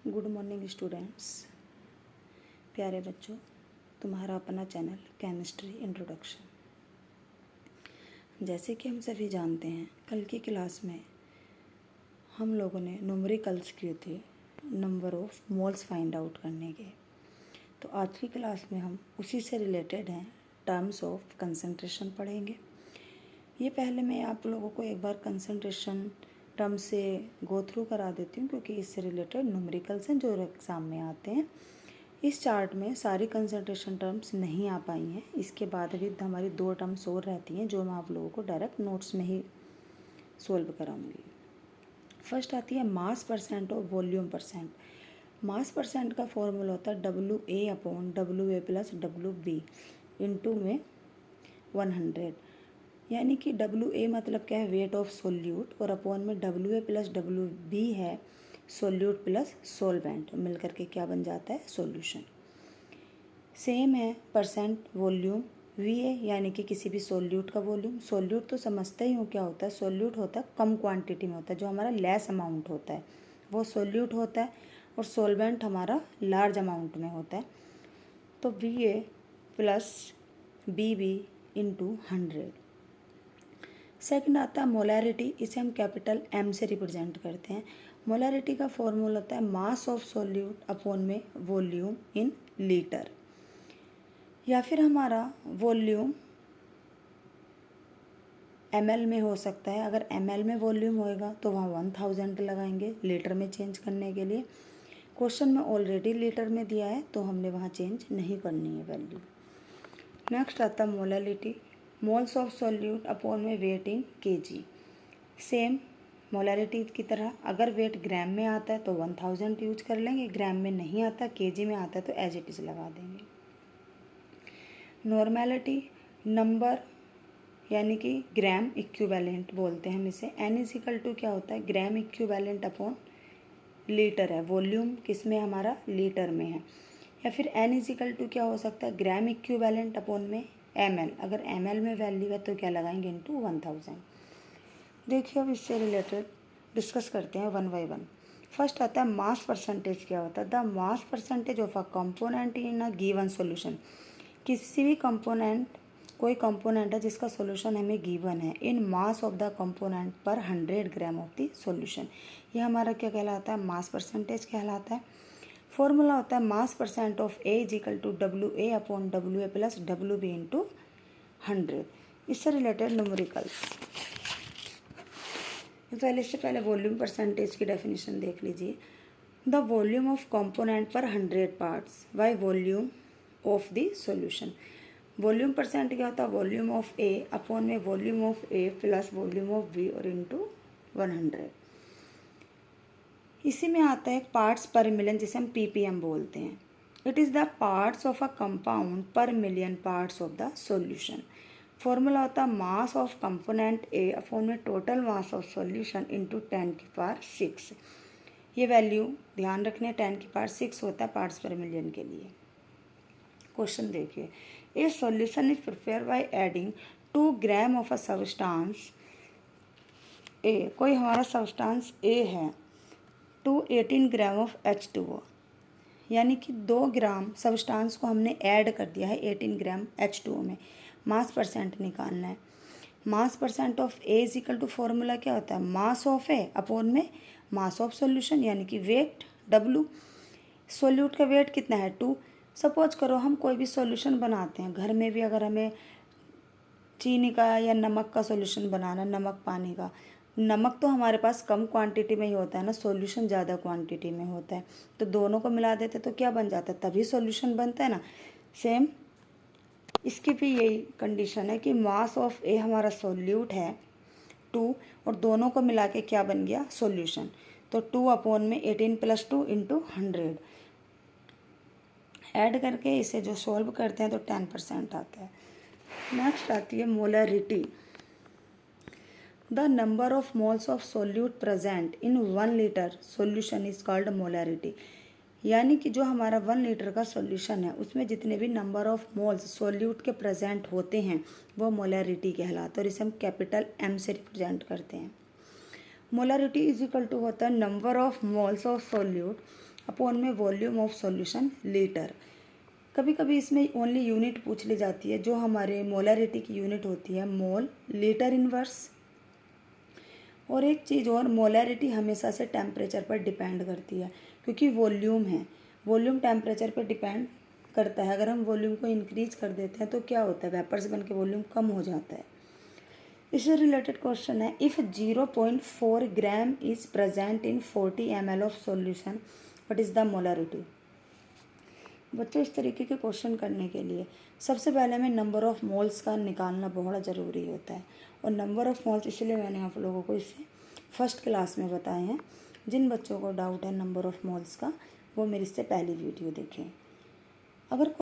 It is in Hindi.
गुड मॉर्निंग स्टूडेंट्स, प्यारे बच्चों। तुम्हारा अपना चैनल केमिस्ट्री इंट्रोडक्शन। जैसे कि हम सभी जानते हैं, कल की क्लास में हम लोगों ने न्यूमेरिकल्स किए थे, number of moles find out करने के। तो आज की क्लास में हम उसी से रिलेटेड हैं टर्म्स ऑफ कंसंट्रेशन पढ़ेंगे। ये पहले मैं आप लोगों को एक बार कंसंट्रेशन टर्म से गो थ्रू करा देती हूँ, क्योंकि इससे रिलेटेड न्यूमेरिकल्स हैं जो एग्ज़ाम में आते हैं। इस चार्ट में सारी कंसंट्रेशन टर्म्स नहीं आ पाई हैं, इसके बाद भी हमारी 2 टर्म्स और रहती हैं जो मैं आप लोगों को डायरेक्ट नोट्स में ही सोल्व कराऊंगी। फर्स्ट आती है मास परसेंट और वॉल्यूम परसेंट। मास परसेंट का फॉर्मूला होता है WA/WA + WB इंटू में 100, यानी कि WA मतलब क्या है, वेट ऑफ सोल्यूट, और अपॉन में WA + WB है सोल्यूट प्लस सोलवेंट, मिल करके क्या बन जाता है, सॉल्यूशन। सेम है परसेंट वॉल्यूम VA, यानी कि किसी भी सोल्यूट का वॉल्यूम। सोल्यूट तो समझते ही हो क्या होता है, सोल्यूट होता है कम क्वांटिटी में होता है, जो हमारा लेस अमाउंट होता है वो सोल्यूट होता है, और सोलवेंट हमारा लार्ज अमाउंट में होता है। तो VA + BB इंटू 100। सेकंड आता है मोलैरिटी, इसे हम कैपिटल M से रिप्रेजेंट करते हैं। मोलैरिटी का फॉर्मूला होता है मास ऑफ सोल्यूट अपॉन में वॉल्यूम इन लीटर, या फिर हमारा वॉल्यूम ml में हो सकता है। अगर ml में वॉल्यूम होएगा तो वहाँ 1000 लगाएंगे लीटर में चेंज करने के लिए। क्वेश्चन में ऑलरेडी लीटर में दिया है तो हमने वहाँ चेंज नहीं करनी है वैल्यू। नेक्स्ट आता है molality, moles of solute upon में वेट इन kg। सेम मोलैरिटी की तरह, अगर वेट ग्राम में आता है तो 1000 यूज कर लेंगे, ग्राम में नहीं आता kg में आता है तो एज इट इज़ लगा देंगे। नॉर्मेलिटी, नंबर यानी कि ग्राम इक्विवेलेंट बोलते हैं हम इसे। N = क्या होता है, ग्राम इक्विवेलेंट अपॉन लीटर है, वॉल्यूम किस में हमारा, लीटर में है। या फिर N = क्या हो सकता है, ग्राम इक्विवेलेंट अपॉन में ml, अगर ml में वैल्यू है तो क्या लगाएंगे, इंटू 1000। देखिए अब इससे रिलेटेड डिस्कस करते हैं वन बाय वन। फर्स्ट आता है मास परसेंटेज। क्या होता है, the mass percentage of a component in a given solution. किसी भी कंपोनेंट, कोई कंपोनेंट है जिसका सॉल्यूशन हमें गिवन है, इन मास ऑफ द कंपोनेंट पर 100 ग्राम ऑफ द सॉल्यूशन। ये हमारा क्या कहलाता है, मास परसेंटेज कहलाता है। फॉर्मूला होता है मास percent of A = WA/WA + WB into 100। इससे रिलेटेड न्यूमेरिकल्स, पहले इससे पहले वॉल्यूम परसेंटेज की डेफिनेशन देख लीजिए। द वॉल्यूम ऑफ कंपोनेंट पर 100 parts by volume of the solution. Volume percent क्या होता है, वॉल्यूम ऑफ A अपॉन में volume of A plus volume of B और इंटू 100। इसी में आता है पार्ट्स पर मिलियन, जिसे हम ppm बोलते हैं। It is the parts of a compound per million parts of the solution. Formula होता है mass of component A upon में total mass of solution into 10⁶। ये वैल्यू ध्यान रखने, 10⁶ होता है पार्ट्स पर मिलियन के लिए। क्वेश्चन देखिए, ए solution is prepare by adding 2 gram of a substance A। कोई हमारा सब्सटेंस A है, टू 18 ग्राम ऑफ H2O, यानी कि 2 ग्राम सब्सटेंस को हमने ऐड कर दिया है 18 ग्राम H2O में। मास परसेंट निकालना है। मास परसेंट ऑफ A = फॉर्मूला क्या होता है, मास ऑफ A अपॉन में मास ऑफ सॉल्यूशन, यानी कि वेट W। सॉल्यूट का वेट कितना है, 2। सपोज करो हम कोई भी सॉल्यूशन बनाते हैं घर में भी, अगर हमें चीनी का या नमक का सॉल्यूशन बनाना, नमक पानी का, नमक तो हमारे पास कम क्वांटिटी में ही होता है ना, सॉल्यूशन ज़्यादा क्वांटिटी में होता है, तो दोनों को मिला देते तो क्या बन जाता है, तभी सॉल्यूशन बनता है ना। सेम इसकी भी यही कंडीशन है कि मास ऑफ A हमारा सॉल्यूट है 2, और दोनों को मिला के क्या बन गया, सॉल्यूशन। तो 2 अपॉन में 18 + 2 इंटू 100 ऐड करके इसे जो सॉल्व करते हैं तो 10% आता है। नेक्स्ट आती है molarity. The number of moles of solute present in 1 litre solution is called molarity, यानी कि जो हमारा 1 लीटर का सॉल्यूशन है उसमें जितने भी नंबर ऑफ मोल्स सोल्यूट के प्रेजेंट होते हैं वो मोलैरिटी कहलाता है, और इसे हम कैपिटल M से रिप्रेजेंट करते हैं। मोलैरिटी = होता है number of moles of solute upon में वॉल्यूम ऑफ सॉल्यूशन लीटर। कभी कभी इसमें ओनली यूनिट पूछ ली जाती है, जो हमारे मोलरिटी की यूनिट होती है मोल लीटर इनवर्स। और एक चीज़ और, मोलरिटी हमेशा से टेम्परेचर पर डिपेंड करती है, क्योंकि वॉल्यूम है, वॉल्यूम टेम्परेचर पर डिपेंड करता है। अगर हम वॉल्यूम को इंक्रीज कर देते हैं तो क्या होता है, वेपर्स बन के वॉल्यूम कम हो जाता है। इससे रिलेटेड क्वेश्चन है, if 0.4 gram is present in 40 ml of solution, what is the molarity. बच्चों, इस तरीके के क्वेश्चन करने के लिए सबसे पहले हमें नंबर ऑफ़ मोल्स का निकालना बहुत ज़रूरी होता है। और नंबर ऑफ़ मोल्स इसलिए मैंने आप लोगों को इसे फर्स्ट क्लास में बताए हैं। जिन बच्चों को डाउट है नंबर ऑफ़ मोल्स का, वो मेरी इससे पहली वीडियो देखें। अगर